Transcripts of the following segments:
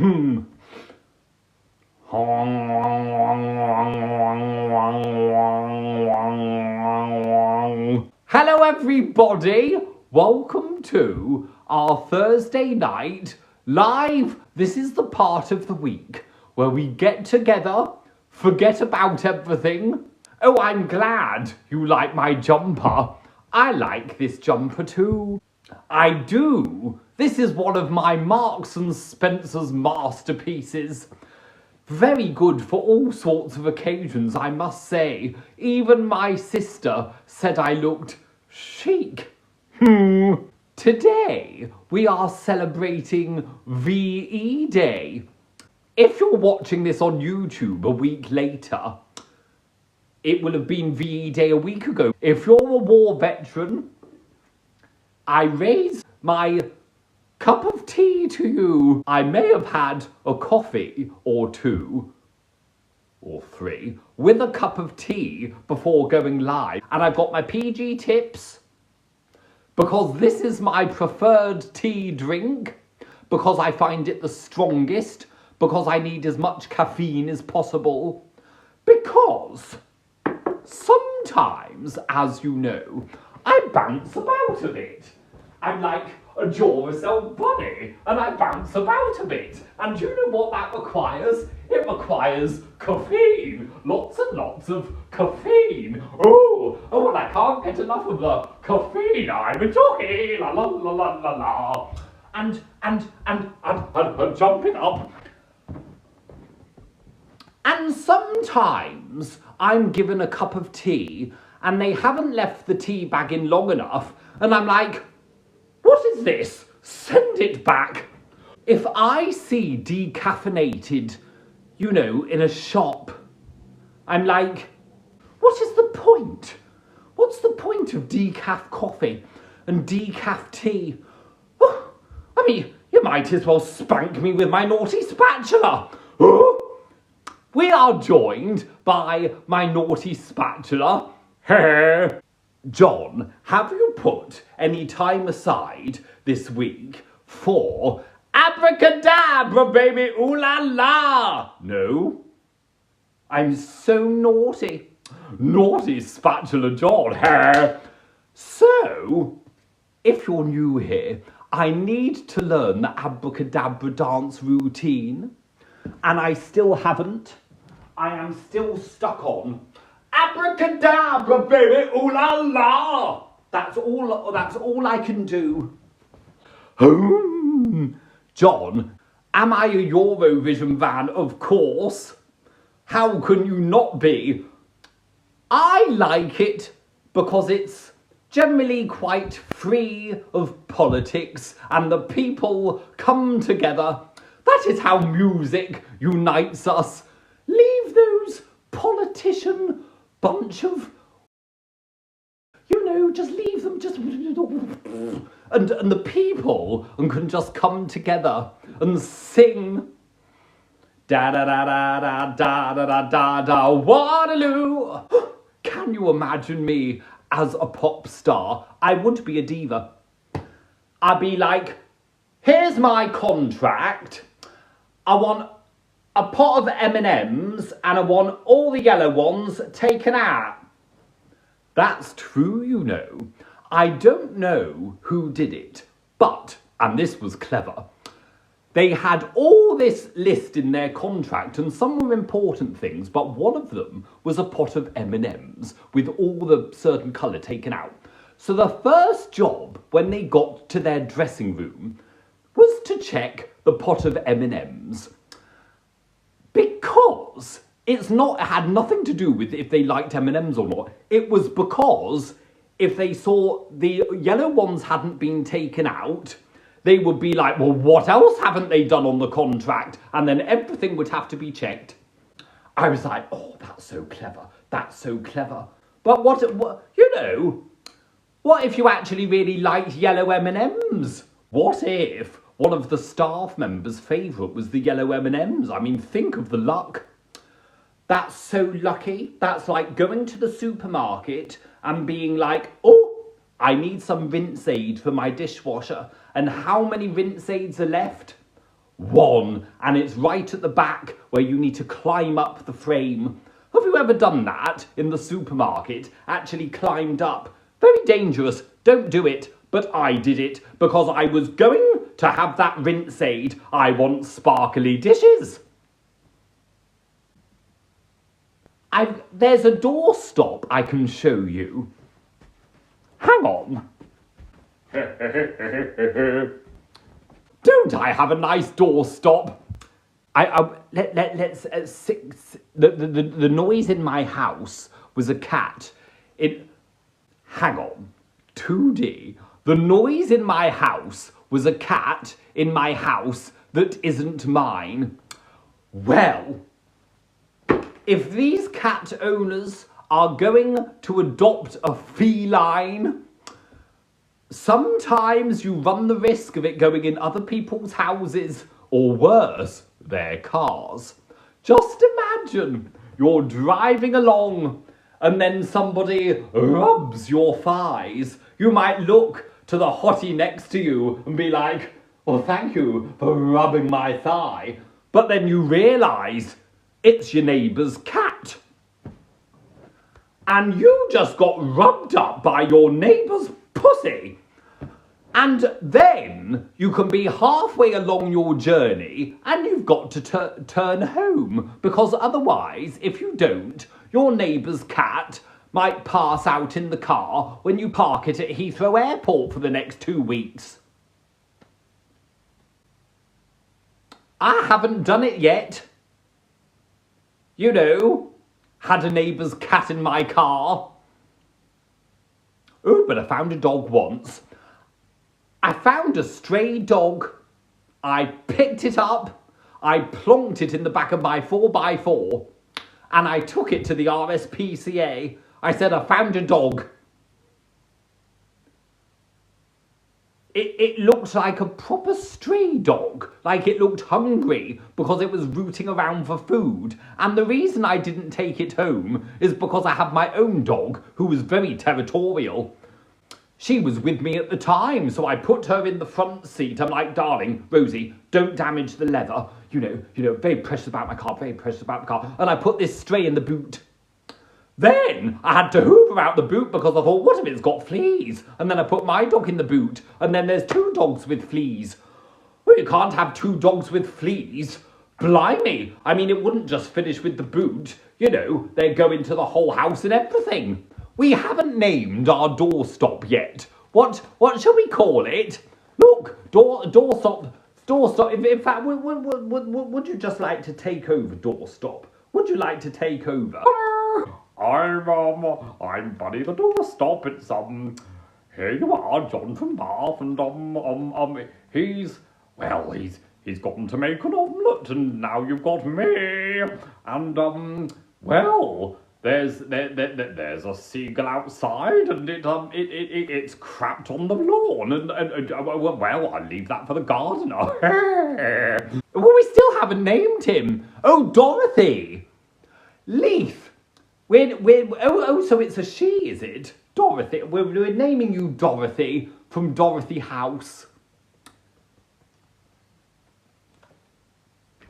Hello everybody, welcome to our Thursday night live. This is the part of the week where we get together, forget about everything. Oh, I'm glad you like my jumper. I like this jumper too. I do. This is one of my Marks and Spencer's masterpieces. Very good for all sorts of occasions, I must say. Even my sister said I looked chic. Today, we are celebrating VE Day. If you're watching this on YouTube a week later, it will have been VE Day a week ago. If you're a war veteran, I raise my cup of tea to you. I may have had a coffee or two or three with a cup of tea before going live. And I've got my PG tips because this is my preferred tea drink, because I find it the strongest, because I need as much caffeine as possible, because sometimes, as you know, I bounce about a bit. I'm like a Duracell bunny, and I bounce about a bit. And do you know what that requires? It requires caffeine. Lots and lots of caffeine. Oh, and I can't get enough of the caffeine. I'm a jockey, la la la la la la. And jumping up. And sometimes I'm given a cup of tea, and they haven't left the tea bag in long enough, and I'm like, what is this? Send it back. If I see decaffeinated, you know, in a shop, I'm like, what is the point? What's the point of decaf coffee and decaf tea? Oh, I mean, you might as well spank me with my naughty spatula. Oh. We are joined by my naughty spatula. John, have you put any time aside this week for abracadabra, baby, ooh la la? No? I'm so naughty. Naughty spatula John. So, if you're new here, I need to learn the abracadabra dance routine, and I still haven't. I am still stuck on abracadabra, baby, ooh la la. That's all I can do. John, am I a Eurovision fan? Of course. How can you not be? I like it because it's generally quite free of politics and the people come together. That is how music unites us. Leave those politician bunch of, you know, just leave them, just, and the people and can just come together and sing da da da da da da da da da Waterloo. Can you imagine me as a pop star? I would be a diva. I'd be like, here's my contract. I want a pot of M&Ms, and I want all the yellow ones taken out. That's true, you know. I don't know who did it, but, and this was clever, they had all this list in their contract, and some were important things, but one of them was a pot of M&Ms with all the certain colour taken out. So the first job, when they got to their dressing room, was to check the pot of M&Ms. Because it had nothing to do with if they liked M&Ms or not. It was because if they saw the yellow ones hadn't been taken out, they would be like, well, what else haven't they done on the contract? And then everything would have to be checked. I was like, oh, that's so clever. That's so clever. But what you know, what if you actually really liked yellow M&Ms? What if one of the staff members' favourite was the yellow M&Ms? I mean, think of the luck. That's so lucky. That's like going to the supermarket and being like, oh, I need some rinse aid for my dishwasher. And how many rinse aids are left? one, and it's right at the back where you need to climb up the frame. Have you ever done that in the supermarket? Actually climbed up? Very dangerous. Don't do it. But I did it because I was going to have that rinse aid. I want sparkly dishes. There's a doorstop I can show you. Hang on. Don't I have a nice doorstop? The noise in my house was a cat. Hang on. 2D. The noise in my house was a cat in my house that isn't mine. Well, if these cat owners are going to adopt a feline, sometimes you run the risk of it going in other people's houses, or worse, their cars. Just imagine you're driving along and then somebody rubs your thighs. You might look to the hottie next to you and be like, well, thank you for rubbing my thigh. But then you realise it's your neighbour's cat. And you just got rubbed up by your neighbour's pussy. And then you can be halfway along your journey and you've got to turn home. Because otherwise, if you don't, your neighbour's cat might pass out in the car when you park it at Heathrow Airport for the next 2 weeks. I haven't done it yet. You know, had a neighbour's cat in my car. Oh, but I found a dog once. I found a stray dog. I picked it up. I plonked it in the back of my 4x4. And I took it to the RSPCA. I said, I found a dog. It looked like a proper stray dog. Like it looked hungry because it was rooting around for food. And the reason I didn't take it home is because I have my own dog who was very territorial. She was with me at the time, so I put her in the front seat. I'm like, darling, Rosie, don't damage the leather. You know, very precious about my car, very precious about the car. And I put this stray in the boot. Then I had to hoover out the boot because I thought, what if it's got fleas? And then I put my dog in the boot, and then there's 2 dogs with fleas. Well, you can't have 2 dogs with fleas. Blimey. I mean, it wouldn't just finish with the boot. You know, they'd go into the whole house and everything. We haven't named our doorstop yet. What shall we call it? Look, doorstop. In fact, would you just like to take over, doorstop? Would you like to take over? I'm Bunny the doorstop. It's here you are, John from Bath, and he's gone to make an omelette, and now you've got me, and well. There's a seagull outside, and it's crapped on the lawn, and well, I'll leave that for the gardener. Well, we still haven't named him. Oh, Dorothy, Leaf. So it's a she, is it? Dorothy. We're naming you Dorothy from Dorothy House.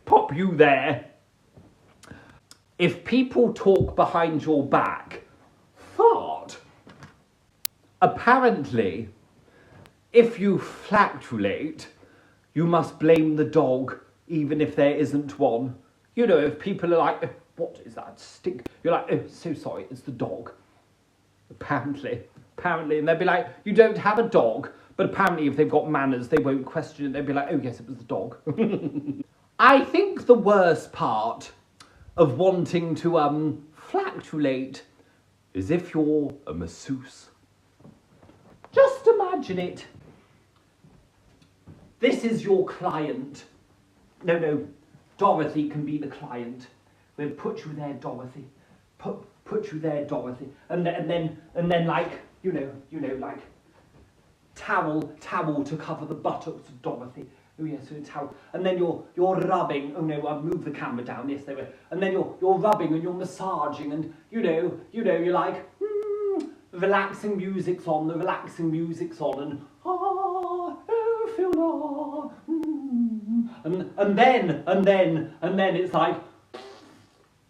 Pop you there. If people talk behind your back, fart. Apparently, if you flatulate, you must blame the dog, even if there isn't one. You know, if people are like, what is that stink? You're like, oh, so sorry, it's the dog. Apparently. And they'll be like, you don't have a dog. But apparently if they've got manners, they won't question it. They'll be like, oh yes, it was the dog. I think the worst part of wanting to flatulate is if you're a masseuse. Just imagine it. This is your client. No, Dorothy can be the client. We'll put you there, Dorothy. Put you there, Dorothy. And then like, you know, like towel to cover the buttocks of Dorothy. Oh yes, so a towel. And then you're rubbing. Oh no, I'll move the camera down. Yes, there we go. And then you're rubbing and you're massaging, and you know, you're like, relaxing music's on, and oh Fiona, and then it's like,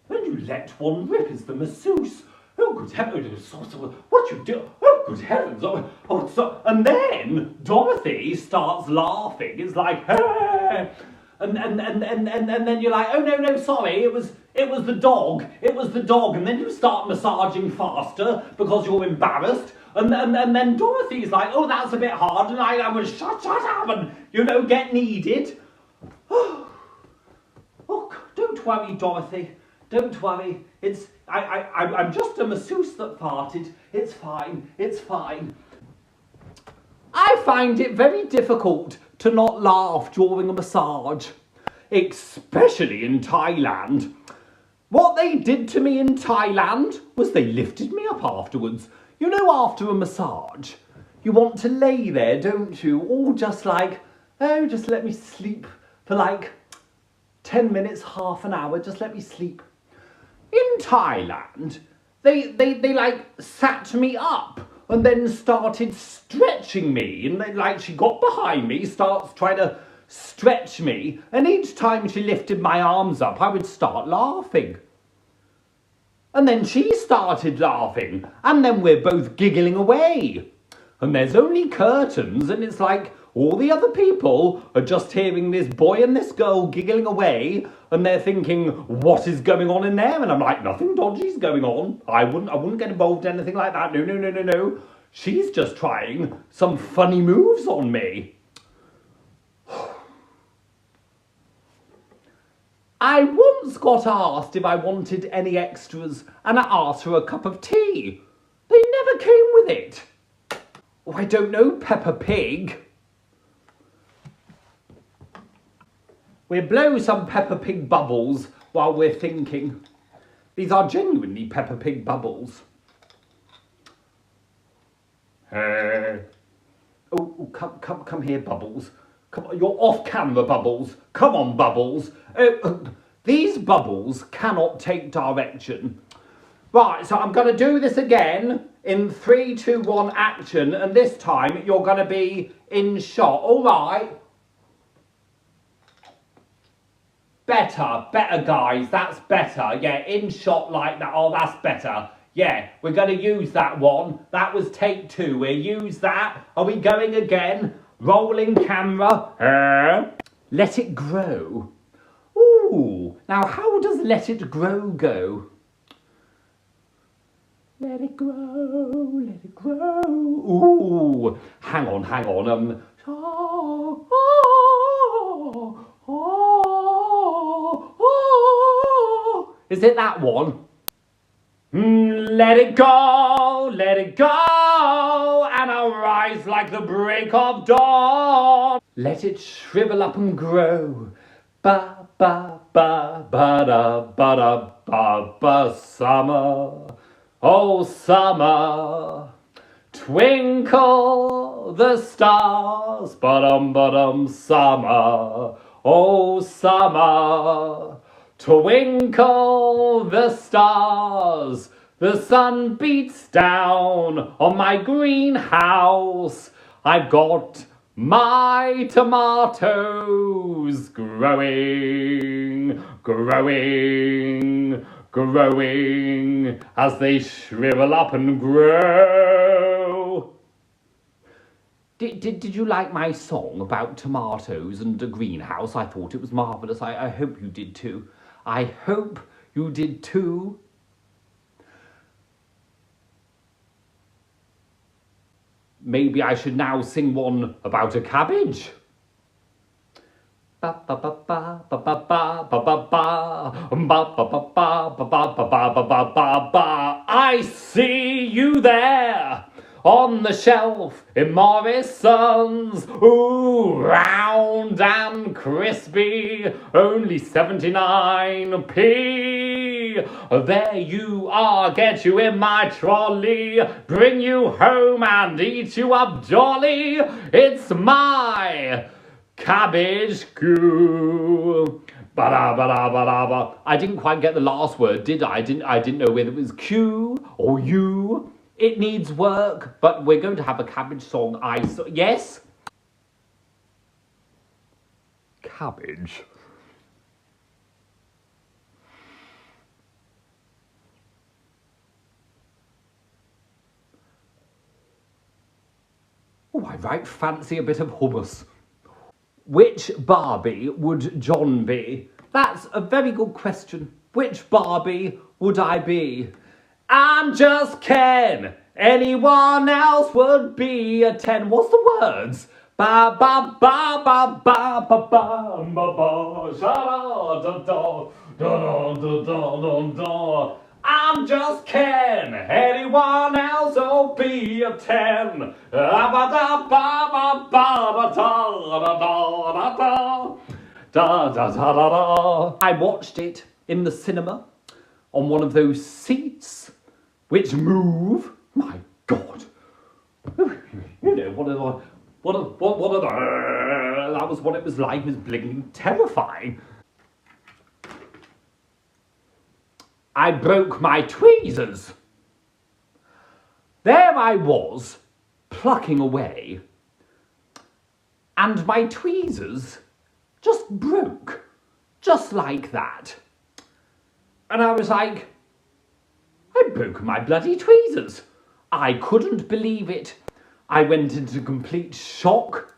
when you let one rip is the masseuse. Oh, good heavens, what you do? Oh, good heavens. And then Dorothy starts laughing. It's like, hey. And then you're like, oh, no, sorry, it was the dog. It was the dog. And then you start massaging faster because you're embarrassed. And then Dorothy's like, oh, that's a bit hard. And I was shut up and, get kneaded. Oh, don't worry, Dorothy. Don't worry. I'm just a masseuse that farted. It's fine. It's fine. I find it very difficult to not laugh during a massage, especially in Thailand. What they did to me in Thailand was they lifted me up afterwards. After a massage, you want to lay there, don't you? All just like, oh, just let me sleep for like 10 minutes, half an hour, just let me sleep. In Thailand, they like sat me up and then started stretching me. And she got behind me, starts trying to stretch me. And each time she lifted my arms up, I would start laughing. And then she started laughing. And then we're both giggling away. And there's only curtains. And it's like all the other people are just hearing this boy and this girl giggling away. And they're thinking, what is going on in there? And I'm like, nothing dodgy's going on. I wouldn't get involved in anything like that. No. She's just trying some funny moves on me. I once got asked if I wanted any extras and I asked for a cup of tea. They never came with it. Oh, I don't know, Peppa Pig. We'll blow some Peppa Pig bubbles while we're thinking. These are genuinely Peppa Pig bubbles. Come here, Bubbles. Come on, you're off camera, Bubbles. Come on, Bubbles. These bubbles cannot take direction. Right, so I'm going to do this again in 3, 2, 1, action. And this time you're going to be in shot. All right. Better, guys. That's better. Yeah, in shot like that. Oh, that's better. Yeah, we're going to use that one. That was take 2. We'll use that. Are we going again? Rolling camera. Let it grow. Ooh, now how does let it grow go? Let it grow, let it grow. Ooh, hang on. Is it that one? Let it go, and I'll rise like the break of dawn. Let it shrivel up and grow. Ba ba ba ba da ba da ba ba summer. Oh summer. Twinkle the stars. Ba-dum summer. Oh summer. Twinkle the stars, the sun beats down on my greenhouse. I've got my tomatoes growing as they shrivel up and grow. Did you like my song about tomatoes and a greenhouse? I thought it was marvellous. I hope you did too. I hope you did too. Maybe I should now sing one about a cabbage. I see you there on the shelf in Morrison's. Ooh, round and crispy, only 79p. There you are, get you in my trolley, bring you home and eat you up jolly. It's my cabbage goo. Ba-da-ba-da-ba-da-ba. I didn't quite get the last word, did I? I didn't know whether it was Q or you. It needs work, but we're going to have a cabbage song. Yes? cabbage. Oh, I right fancy a bit of hummus. Which Barbie would John be? That's a very good question. Which Barbie would I be? I'm just Ken. Anyone else would be a 10. What's the words? Ba ba ba ba ba ba ba ba ba sha da da da da da da da. I'm just Ken. Anyone else will be a 10. Ba ba ba ba ba da da da da da da da da da. I watched it in the cinema on one of those seats which move. My God. You know, that was what it was like. It was blinking terrifying. I broke my tweezers. There I was, plucking away, and my tweezers just broke, just like that. And I was like, I broke my bloody tweezers. I couldn't believe it. I went into complete shock.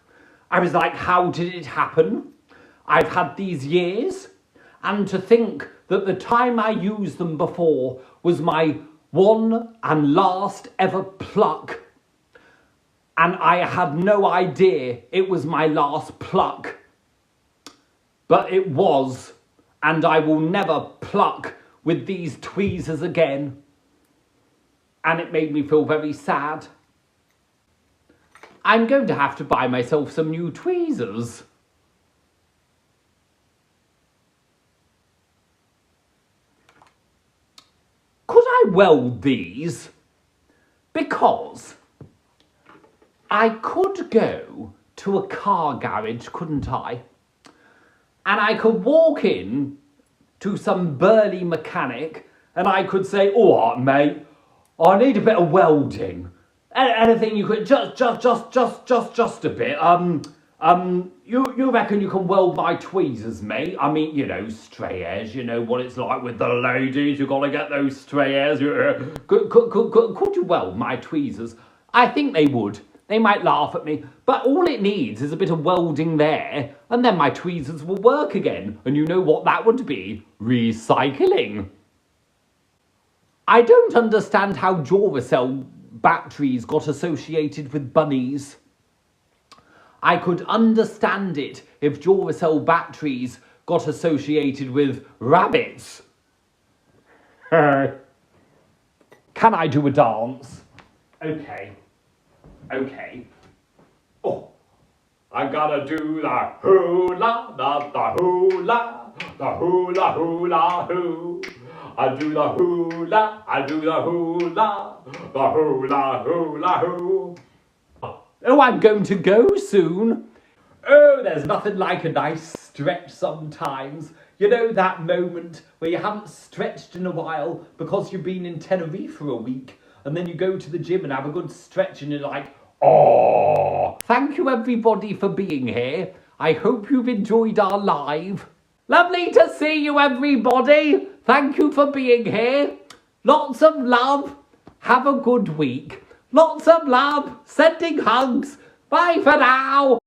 I was like, how did it happen? I've had these years, and to think that the time I used them before was my one and last ever pluck, and I had no idea it was my last pluck. But it was, and I will never pluck with these tweezers again. And it made me feel very sad. I'm going to have to buy myself some new tweezers. Could I weld these? Because I could go to a car garage, couldn't I? And I could walk in to some burly mechanic and I could say, all right, mate, I need a bit of welding. Anything you could, just a bit. You reckon you can weld my tweezers, mate? I mean, you know, stray hairs, you know what it's like with the ladies, you gotta get those stray hairs. Could you weld my tweezers? I think they would. They might laugh at me, but all it needs is a bit of welding there, and then my tweezers will work again. And you know what that would be? Recycling. I don't understand how Duracell batteries got associated with bunnies. I could understand it if Duracell batteries got associated with rabbits. Can I do a dance? Okay. Oh, I gotta do the hula, the hula, the hula, hula, hoo. I do the hula, I do the hula, the hula, hula, hoo. Oh, I'm going to go soon. Oh, there's nothing like a nice stretch sometimes. You know that moment where you haven't stretched in a while because you've been in Tenerife for a week, and then you go to the gym and have a good stretch and you're like, oh. Thank you everybody for being here. I hope you've enjoyed our live. Lovely to see you everybody. Thank you for being here. Lots of love. Have a good week. Lots of love. Sending hugs. Bye for now.